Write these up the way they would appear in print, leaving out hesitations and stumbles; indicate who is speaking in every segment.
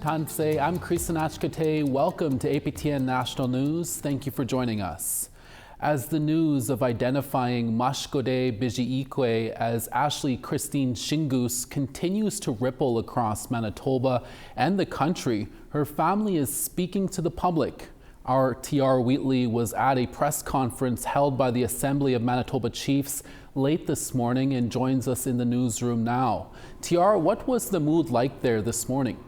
Speaker 1: Tanse, I'm Mashkode. Welcome to APTN National News. Thank you for joining us. As the news of identifying Mashkode Bizhiki'ikwe as Ashlee Christine Shingoose continues to ripple across Manitoba and the country, her family is speaking to the public. Our TR Wheatley was at a press conference held by the Assembly of Manitoba Chiefs late this morning and joins us in the newsroom now. TR, what was the mood like there this morning?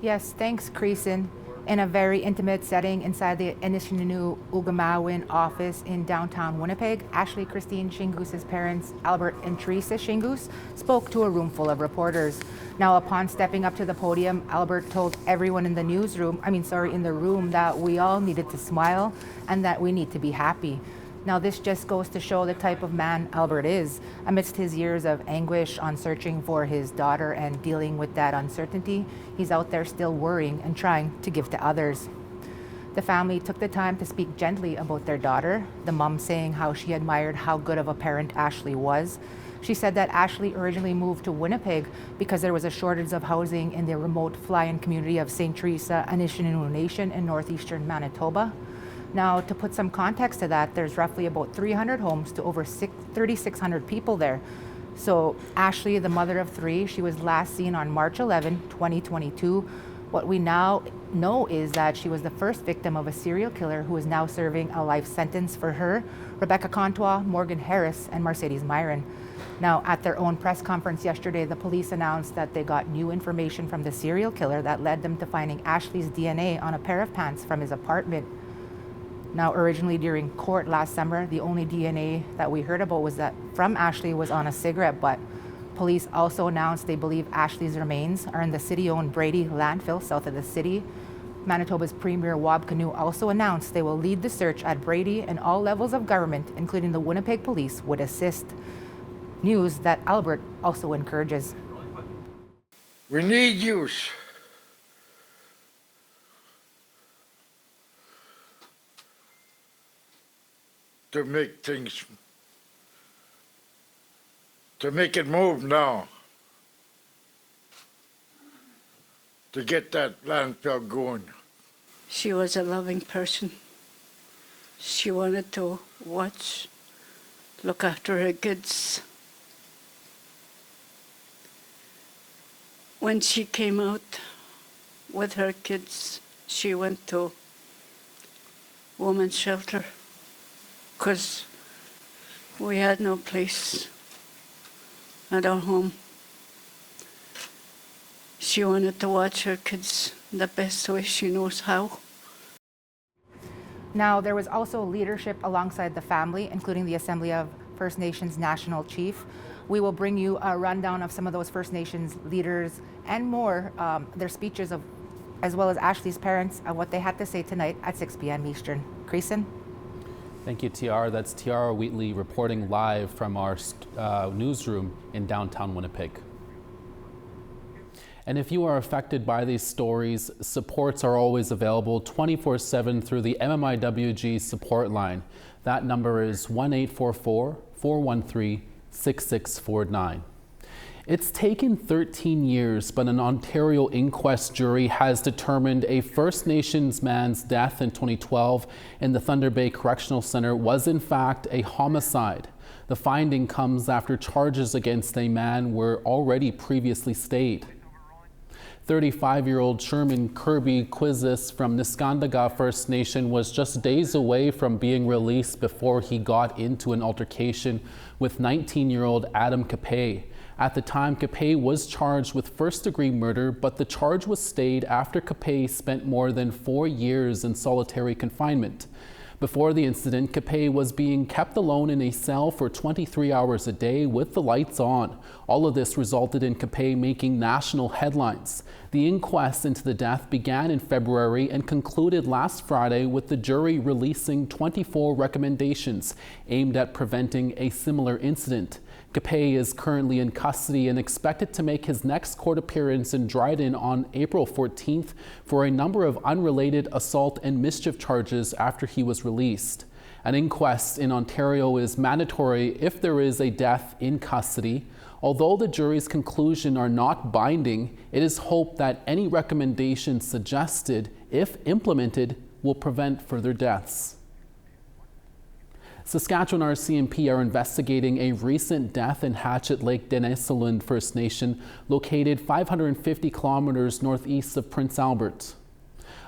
Speaker 2: Yes, thanks, Creason. In a very intimate setting inside the Anishinaabe office in downtown Winnipeg, Ashlee Christine Shingoose's parents, Albert and Teresa Shingoose, spoke to a room full of reporters. Now, upon stepping up to the podium, Albert told everyone in the in the room that we all needed to smile and that we need to be happy. Now, this just goes to show the type of man Albert is. Amidst his years of anguish on searching for his daughter and dealing with that uncertainty, he's out there still worrying and trying to give to others. The family took the time to speak gently about their daughter, the mom saying how she admired how good of a parent Ashlee was. She said that Ashlee originally moved to Winnipeg because there was a shortage of housing in the remote fly-in community of St. Teresa Anishinaabe Nation in northeastern Manitoba. Now, to put some context to that, there's roughly about 300 homes to over 3,600 people there. So Ashlee, the mother of three, she was last seen on March 11, 2022. What we now know is that she was the first victim of a serial killer who is now serving a life sentence for her, Rebecca Contois, Morgan Harris, and Mercedes Myron. Now, at their own press conference yesterday, the police announced that they got new information from the serial killer that led them to finding Ashlee's DNA on a pair of pants from his apartment. Now, originally during court last summer, the only DNA that we heard about was that from Ashlee was on a cigarette, but police also announced they believe Ashlee's remains are in the city-owned Brady landfill south of the city. Manitoba's Premier Wab Kinew also announced they will lead the search at Brady, and all levels of government, including the Winnipeg Police, would assist. News that Albert also encourages.
Speaker 3: We need youth. To make it move now, to get that landfill going.
Speaker 4: She was a loving person. She wanted to watch, look after her kids. When she came out with her kids, she went to women's shelter, because we had no place at our home. She wanted to watch her kids the best way she knows how.
Speaker 2: Now, there was also leadership alongside the family, including the Assembly of First Nations National Chief. We will bring you a rundown of some of those First Nations leaders and more, their speeches as well as Ashlee's parents, and what they had to say tonight at 6 p.m. Eastern. Creason?
Speaker 1: Thank you, TR. That's TR Wheatley reporting live from our newsroom in downtown Winnipeg. And if you are affected by these stories, supports are always available 24/7 through the MMIWG support line. That number is 1-844-413-6649. It's taken 13 years, but an Ontario Inquest jury has determined a First Nations man's death in 2012 in the Thunder Bay Correctional Centre was in fact a homicide. The finding comes after charges against a man were already previously stayed. 35-year-old Sherman Kirby Quizis from Niskandaga First Nation was just days away from being released before he got into an altercation with 19-year-old Adam Capay. At the time, Capay was charged with first-degree murder, but the charge was stayed after Capay spent more than 4 years in solitary confinement. Before the incident, Capay was being kept alone in a cell for 23 hours a day with the lights on. All of this resulted in Capay making national headlines. The inquest into the death began in February and concluded last Friday with the jury releasing 24 recommendations aimed at preventing a similar incident. Capay is currently in custody and expected to make his next court appearance in Dryden on April 14th for a number of unrelated assault and mischief charges after he was released. An inquest in Ontario is mandatory if there is a death in custody. Although the jury's conclusions are not binding, it is hoped that any recommendations suggested, if implemented, will prevent further deaths. Saskatchewan RCMP are investigating a recent death in Hatchet Lake Denisoland First Nation, located 550 kilometers northeast of Prince Albert.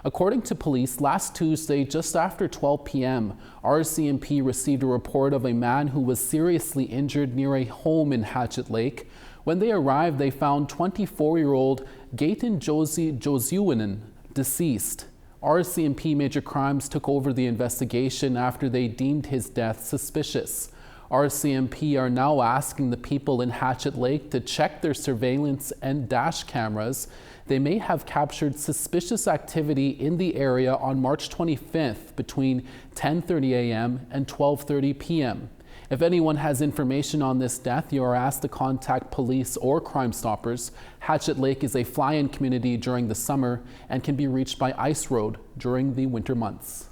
Speaker 1: According to police, last Tuesday, just after 12 p.m., RCMP received a report of a man who was seriously injured near a home in Hatchet Lake. When they arrived, they found 24-year-old Gayton Josiuinen deceased. RCMP Major Crimes took over the investigation after they deemed his death suspicious. RCMP are now asking the people in Hatchet Lake to check their surveillance and dash cameras. They may have captured suspicious activity in the area on March 25th between 10:30 a.m. and 12:30 p.m. If anyone has information on this death, you are asked to contact police or Crime Stoppers. Hatchet Lake is a fly-in community during the summer and can be reached by ice road during the winter months.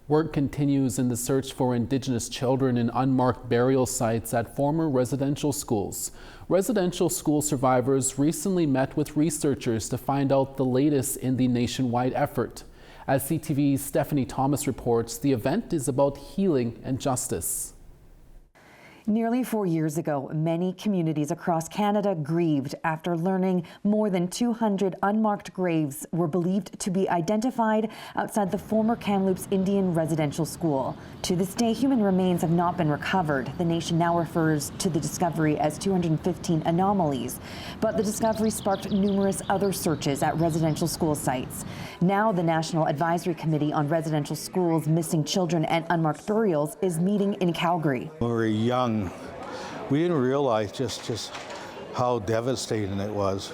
Speaker 1: Work continues in the search for Indigenous children in unmarked burial sites at former residential schools. Residential school survivors recently met with researchers to find out the latest in the nationwide effort. As CTV's Stephanie Thomas reports, the event is about healing and justice.
Speaker 5: Nearly 4 years ago, many communities across Canada grieved after learning more than 200 unmarked graves were believed to be identified outside the former Kamloops Indian Residential School. To this day, human remains have not been recovered. The nation now refers to the discovery as 215 anomalies, but the discovery sparked numerous other searches at residential school sites. Now, the National Advisory Committee on Residential Schools, Missing Children and Unmarked Burials is meeting in Calgary.
Speaker 6: When we were young, we didn't realize just how devastating it was.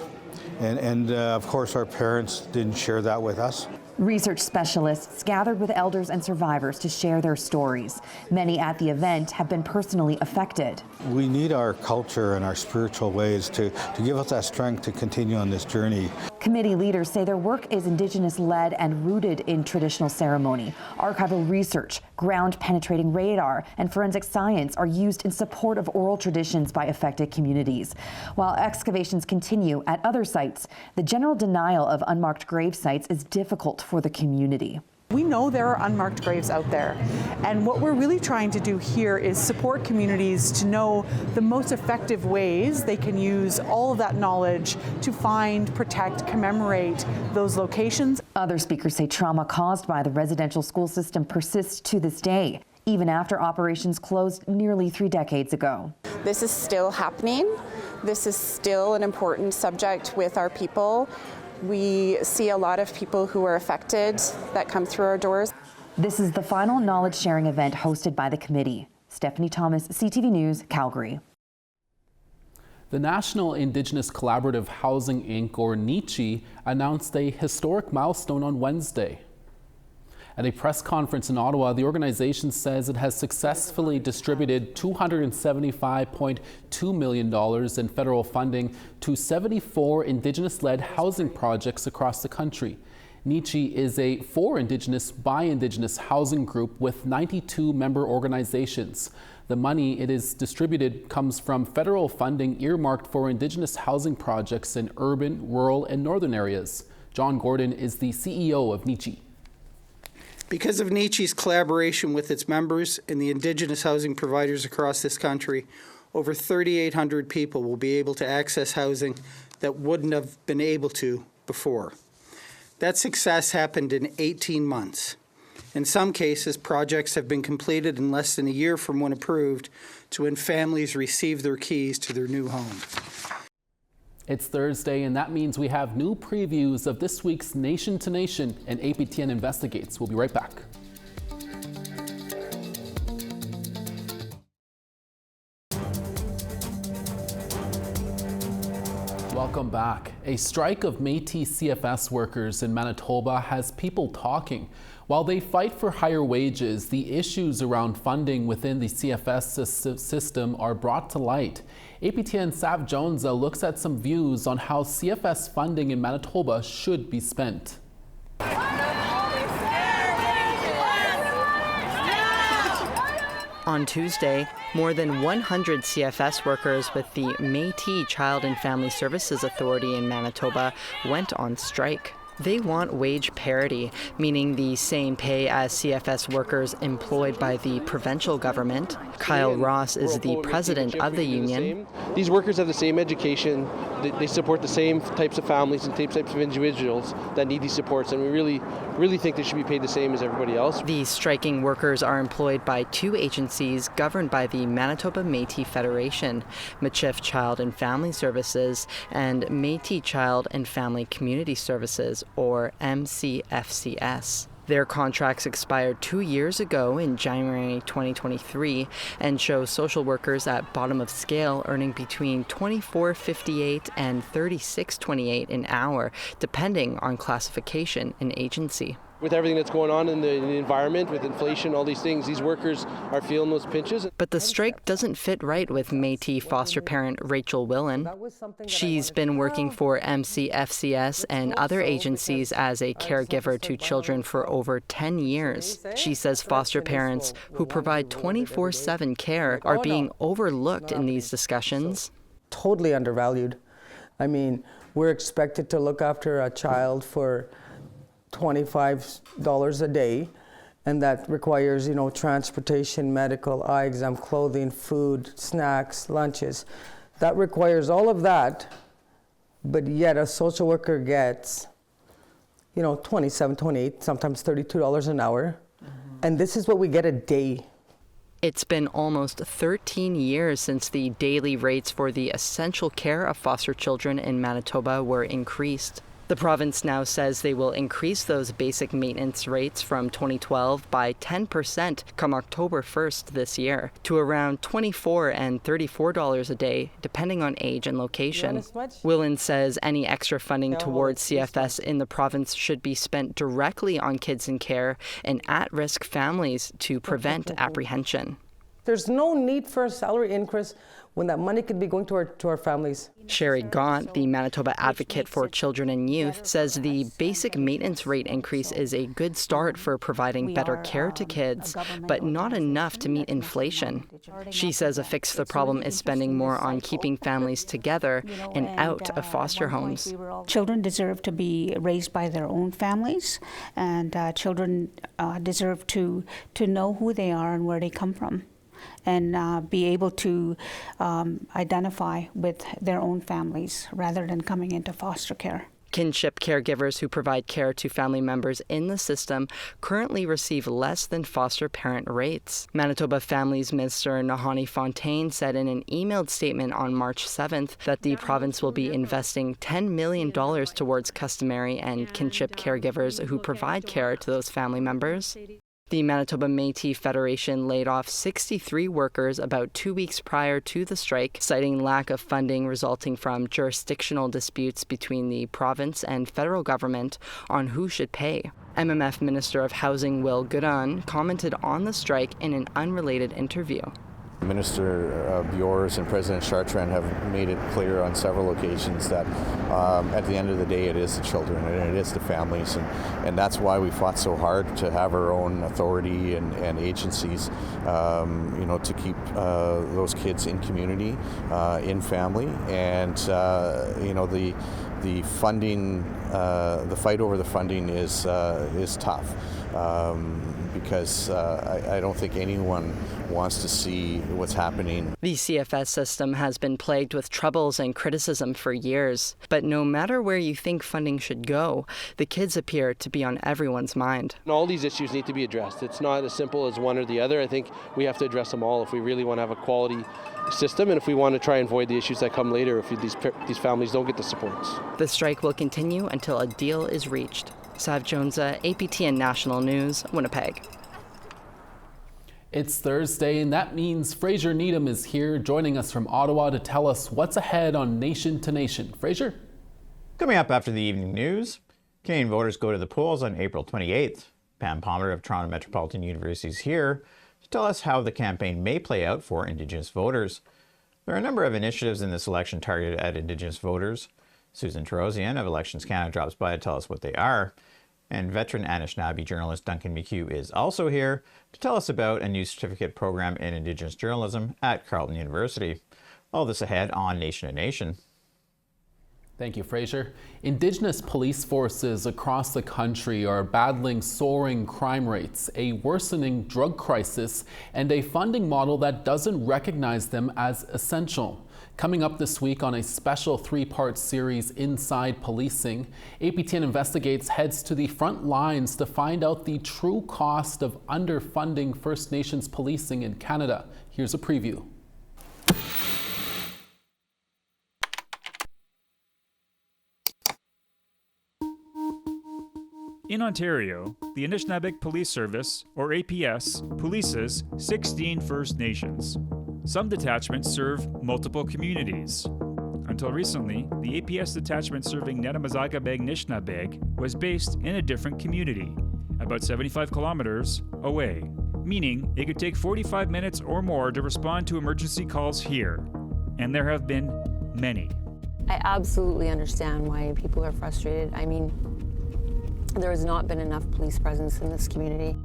Speaker 6: And of course, our parents didn't share that with us.
Speaker 5: Research specialists gathered with elders and survivors to share their stories. Many at the event have been personally affected.
Speaker 6: We need our culture and our spiritual ways to give us that strength to continue on this journey.
Speaker 5: Committee leaders say their work is Indigenous-led and rooted in traditional ceremony. Archival research, ground-penetrating radar, and forensic science are used in support of oral traditions by affected communities. While excavations continue at other sites, the general denial of unmarked grave sites is difficult for the community.
Speaker 7: We know there are unmarked graves out there, and what we're really trying to do here is support communities to know the most effective ways they can use all of that knowledge to find, protect, commemorate those locations.
Speaker 5: Other speakers say trauma caused by the residential school system persists to this day, even after operations closed nearly 3 decades ago.
Speaker 8: This is still happening. This is still an important subject with our people. We see a lot of people who are affected that come through our doors.
Speaker 5: This is the final knowledge sharing event hosted by the committee. Stephanie Thomas, CTV News, Calgary.
Speaker 1: The National Indigenous Collaborative Housing Inc., or NICHI, announced a historic milestone on Wednesday. At a press conference in Ottawa, the organization says it has successfully distributed $275.2 million in federal funding to 74 Indigenous-led housing projects across the country. NICHI is a for Indigenous by Indigenous housing group with 92 member organizations. The money it is distributed comes from federal funding earmarked for Indigenous housing projects in urban, rural, and northern areas. John Gordon is the CEO of NICHI.
Speaker 9: Because of NICHI's collaboration with its members and the Indigenous housing providers across this country, over 3,800 people will be able to access housing that wouldn't have been able to before. That success happened in 18 months. In some cases, projects have been completed in less than a year from when approved to when families receive their keys to their new home.
Speaker 1: It's Thursday, and that means we have new previews of this week's Nation to Nation and APTN Investigates. We'll be right back. Welcome back. A strike of Métis CFS workers in Manitoba has people talking. While they fight for higher wages, the issues around funding within the CFS system are brought to light. APTN Sav Jones looks at some views on how CFS funding in Manitoba should be spent.
Speaker 10: On Tuesday, more than 100 CFS workers with the Métis Child and Family Services Authority in Manitoba went on strike. They want wage parity, meaning the same pay as CFS workers employed by the provincial government. Kyle Ross is the president of the union.
Speaker 11: These workers have the same education. They support the same types of families and types of individuals that need these supports, and we really think they should be paid the same as everybody else.
Speaker 10: The striking workers are employed by two agencies governed by the Manitoba Métis Federation, Mashkode Child and Family Services and Métis Child and Family Community Services, or MCFCS. Their contracts expired 2 years ago in January 2023 and show social workers at bottom of scale earning between $24.58 and $36.28 an hour, depending on classification and agency.
Speaker 11: With everything that's going on in the environment, with inflation, all these things, these workers are feeling those pinches.
Speaker 10: But the strike doesn't fit right with Métis foster parent Rachel Willen. She's been working for MCFCS and other agencies as a caregiver to children for over 10 years. She says foster parents who provide 24/7 care are being overlooked in these discussions.
Speaker 12: Totally undervalued. I mean, we're expected to look after a child for $25 a day, and that requires, transportation, medical, eye exam, clothing, food, snacks, lunches. That requires all of that, but yet a social worker gets, $27, $28, sometimes $32 an hour, and this is what we get a day.
Speaker 10: It's been almost 13 years since the daily rates for the essential care of foster children in Manitoba were increased. The province now says they will increase those basic maintenance rates from 2012 by 10% come October 1st this year to around $24 and $34 a day, depending on age and location. Willen says any extra funding towards CFS in the province should be spent directly on kids in care and at-risk families to prevent apprehension.
Speaker 12: There's no need for a salary increase when that money could be going to our families.
Speaker 10: Sherry Gaunt, the Manitoba advocate for children and youth, says the basic maintenance rate increase is a good start for providing better care to kids, but not enough to meet inflation. She says a fix to the problem is spending more on keeping families together and out of foster homes.
Speaker 4: Children deserve to be raised by their own families, and children deserve to know who they are and where they come from, and be able to identify with their own families rather than coming into foster care.
Speaker 10: Kinship caregivers who provide care to family members in the system currently receive less than foster parent rates. Manitoba Families Minister Nahani Fontaine said in an emailed statement on March 7th that the province will be investing $10 million towards customary and kinship caregivers who provide care to those family members. The Manitoba Métis Federation laid off 63 workers about 2 weeks prior to the strike, citing lack of funding resulting from jurisdictional disputes between the province and federal government on who should pay. MMF Minister of Housing Will Goodon commented on the strike in an unrelated interview.
Speaker 13: Minister of yours and President Chartrand have made it clear on several occasions that at the end of the day it is the children and it is the families, and that's why we fought so hard to have our own authority and agencies to keep those kids in community, in family, and the funding, the fight over the funding is tough. Because I don't think anyone wants to see what's happening.
Speaker 10: The CFS system has been plagued with troubles and criticism for years. But no matter where you think funding should go, the kids appear to be on everyone's mind.
Speaker 11: And all these issues need to be addressed. It's not as simple as one or the other. I think we have to address them all if we really want to have a quality system and if we want to try and avoid the issues that come later if these families don't get the supports.
Speaker 10: The strike will continue until a deal is reached. Sav Jonesa, APTN National News, Winnipeg.
Speaker 1: It's Thursday, and that means Fraser Needham is here, joining us from Ottawa to tell us what's ahead on Nation to Nation. Fraser?
Speaker 14: Coming up after the evening news, Canadian voters go to the polls on April 28th. Pam Palmer of Toronto Metropolitan University is here to tell us how the campaign may play out for Indigenous voters. There are a number of initiatives in this election targeted at Indigenous voters. Susan Tarosian of Elections Canada drops by to tell us what they are. And veteran Anishinaabe journalist Duncan McHugh is also here to tell us about a new certificate program in Indigenous journalism at Carleton University. All this ahead on Nation to Nation.
Speaker 1: Thank you, Fraser. Indigenous police forces across the country are battling soaring crime rates, a worsening drug crisis, and a funding model that doesn't recognize them as essential. Coming up this week on a special three-part series, Inside Policing, APTN Investigates heads to the front lines to find out the true cost of underfunding First Nations policing in Canada. Here's a preview.
Speaker 15: In Ontario, the Anishinaabe Police Service, or APS, polices 16 First Nations. Some detachments serve multiple communities. Until recently, the APS detachment serving Netamazaga-Beg Nishnabeg was based in a different community, about 75 kilometers away, meaning it could take 45 minutes or more to respond to emergency calls here. And there have been many.
Speaker 16: I absolutely understand why people are frustrated. I mean, there has not been enough police presence in this community.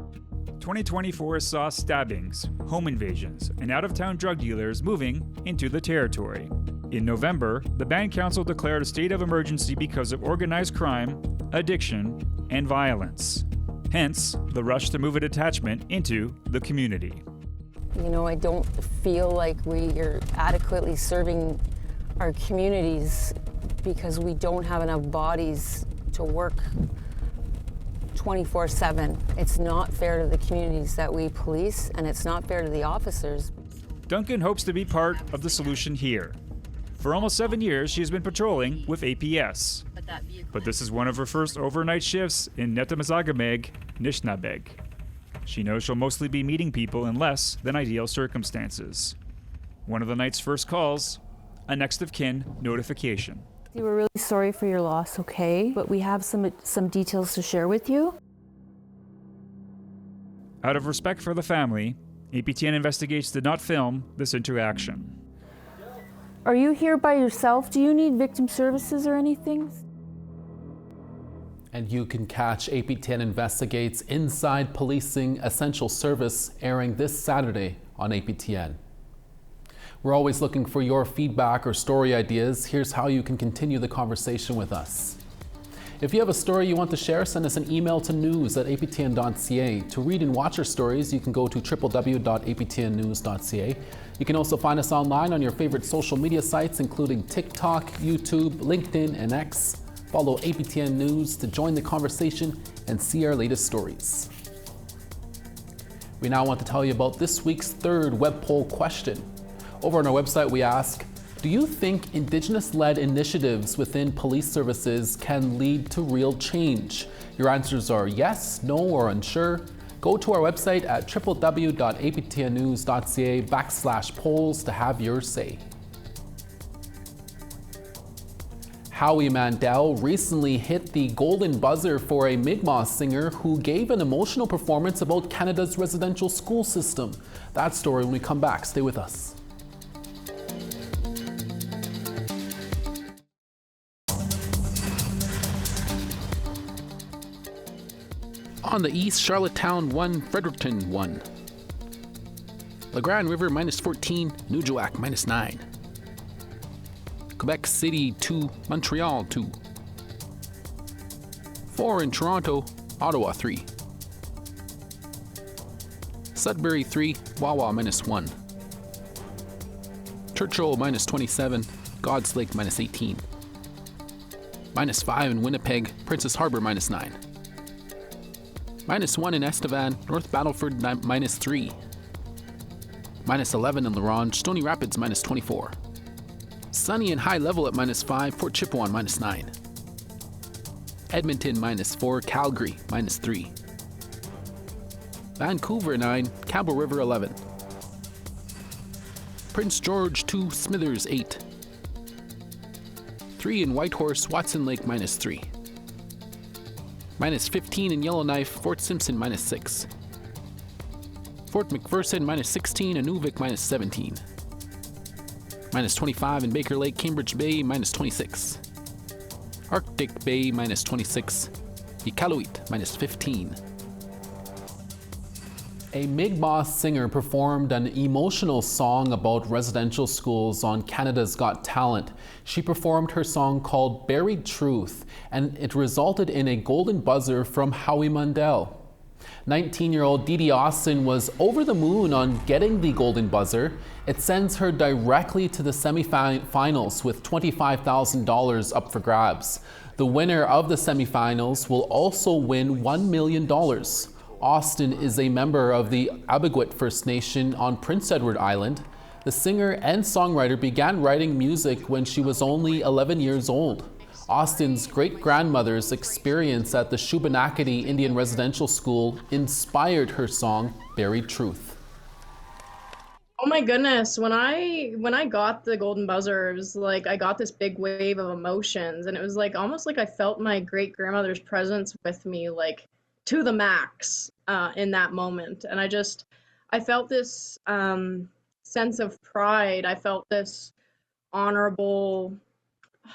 Speaker 15: 2024 saw stabbings, home invasions, and out-of-town drug dealers moving into the territory. In November, the Band Council declared a state of emergency because of organized crime, addiction, and violence. Hence, the rush to move a detachment into the community.
Speaker 16: You know, I don't feel like we are adequately serving our communities because we don't have enough bodies to work 24/7. It's not fair to the communities that we police, and it's not fair to the officers.
Speaker 15: Duncan hopes to be part of the solution here. For almost 7 years, she has been patrolling with APS. But this is one of her first overnight shifts in Netamazaga-Beg Nishnabeg. She knows she'll mostly be meeting people in less than ideal circumstances. One of the night's first calls, a next of kin notification.
Speaker 17: We're really sorry for your loss, okay? But we have some details to share with you.
Speaker 15: Out of respect for the family, APTN Investigates did not film this interaction.
Speaker 17: Are you here by yourself? Do you need victim services or anything?
Speaker 1: And you can catch APTN Investigates Inside Policing Essential Service airing this Saturday on APTN. We're always looking for your feedback or story ideas. Here's how you can continue the conversation with us. If you have a story you want to share, send us an email to news@aptn.ca. To read and watch our stories, you can go to www.aptnnews.ca. You can also find us online on your favorite social media sites, including TikTok, YouTube, LinkedIn, and X. Follow APTN News to join the conversation and see our latest stories. We now want to tell you about this week's third web poll question. Over on our website, we ask, do you think Indigenous-led initiatives within police services can lead to real change? Your answers are yes, no, or unsure. Go to our website at www.aptnnews.ca/polls to have your say. Howie Mandel recently hit the golden buzzer for a Mi'kmaq singer who gave an emotional performance about Canada's residential school system. That story when we come back. Stay with us. On the east, Charlottetown 1, Fredericton 1. La Grande River -14, Nuujawak -9. Quebec City 2, Montreal 2. 4 in Toronto, Ottawa 3. Sudbury 3, Wawa -1. Churchill -27, God's Lake -18. -5 in Winnipeg, Princess Harbour -9. -1 in Estevan, North Battleford -3. -11 in La Ronge, Stony Rapids -24. Sunny and high level at -5, Fort Chipewyan -9. Edmonton -4, Calgary -3. Vancouver 9, Campbell River 11. Prince George 2, Smithers 8. 3 in Whitehorse, Watson Lake -3. -15 in Yellowknife, Fort Simpson -6. Fort McPherson -16, Inuvik -17. -25 in Baker Lake, Cambridge Bay -26. Arctic Bay -26. Iqaluit, -15. A Mi'kmaq singer performed an emotional song about residential schools on Canada's Got Talent. She performed her song called Buried Truth, and it resulted in a golden buzzer from Howie Mundell. 19-year-old Didi Austin was over the moon on getting the golden buzzer. It sends her directly to the semifinals with $25,000 up for grabs. The winner of the semifinals will also win $1 million. Austin is a member of the Abiguit First Nation on Prince Edward Island. The singer and songwriter began writing music when she was only 11 years old. Austin's great-grandmother's experience at the Shubenacadie Indian Residential School inspired her song, Buried Truth.
Speaker 18: Oh my goodness, when I got the golden buzzer, it was like I got this big wave of emotions, and it was like almost like I felt my great-grandmother's presence with me, like to the max in that moment. And I felt this sense of pride. I felt this honorable,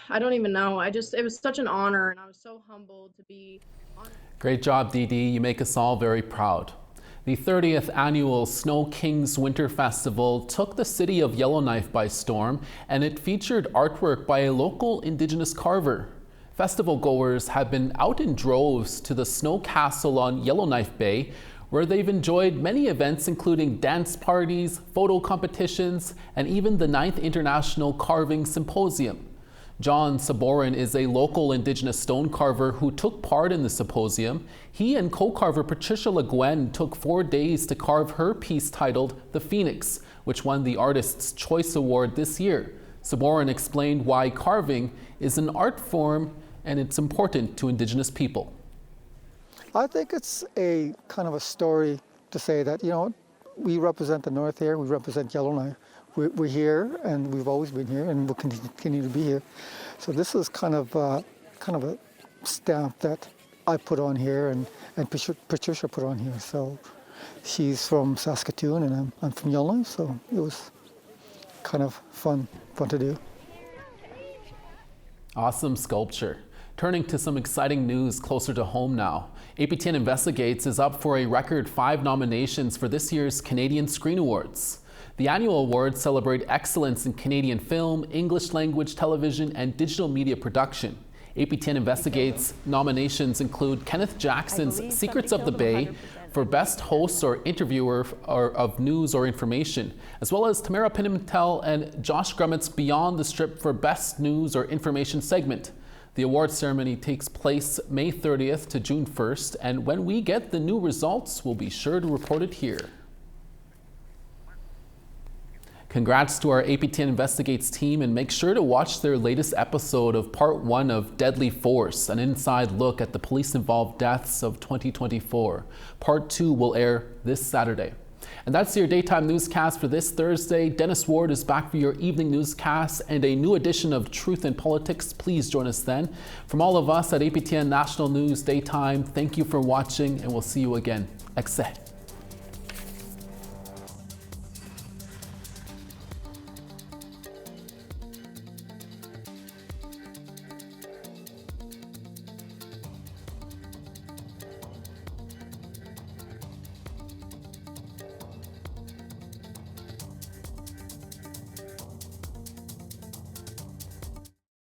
Speaker 18: I don't even know. It was such an honor, and I was so humbled to be honored.
Speaker 1: Great job, Didi. You make us all very proud. The 30th annual Snow Kings Winter Festival took the city of Yellowknife by storm, and it featured artwork by a local Indigenous carver. Festival goers have been out in droves to the Snow Castle on Yellowknife Bay, where they've enjoyed many events including dance parties, photo competitions, and even the 9th International Carving Symposium. John Saborin is a local Indigenous stone carver who took part in the symposium. He and co-carver Patricia Le Guin took 4 days to carve her piece titled The Phoenix, which won the Artist's Choice Award this year. Saborin explained why carving is an art form and it's important to Indigenous people.
Speaker 19: I think it's a kind of a story to say that, we represent the North here, we represent Yellowknife. We're here, and we've always been here, and we'll continue to be here. So this is kind of a stamp that I put on here, and Patricia put on here. So she's from Saskatoon, and I'm from Yellowknife, so it was kind of fun to do.
Speaker 1: Awesome sculpture. Turning to some exciting news closer to home now. APTN Investigates is up for a record 5 nominations for this year's Canadian Screen Awards. The annual awards celebrate excellence in Canadian film, English language television, and digital media production. APTN Investigates nominations include Kenneth Jackson's Secrets of the Bay for Best Host or Interviewer of News or Information, as well as Tamara Pimentel and Josh Grummett's Beyond the Strip for Best News or Information segment. The award ceremony takes place May 30th to June 1st, and when we get the new results, we'll be sure to report it here. Congrats to our APTN Investigates team, and make sure to watch their latest episode of Part 1 of Deadly Force, an inside look at the police-involved deaths of 2024. Part 2 will air this Saturday. And that's your daytime newscast for this Thursday. Dennis Ward is back for your evening newscast and a new edition of Truth in Politics. Please join us then. From all of us at APTN National News Daytime, thank you for watching, and we'll see you again. Excellent.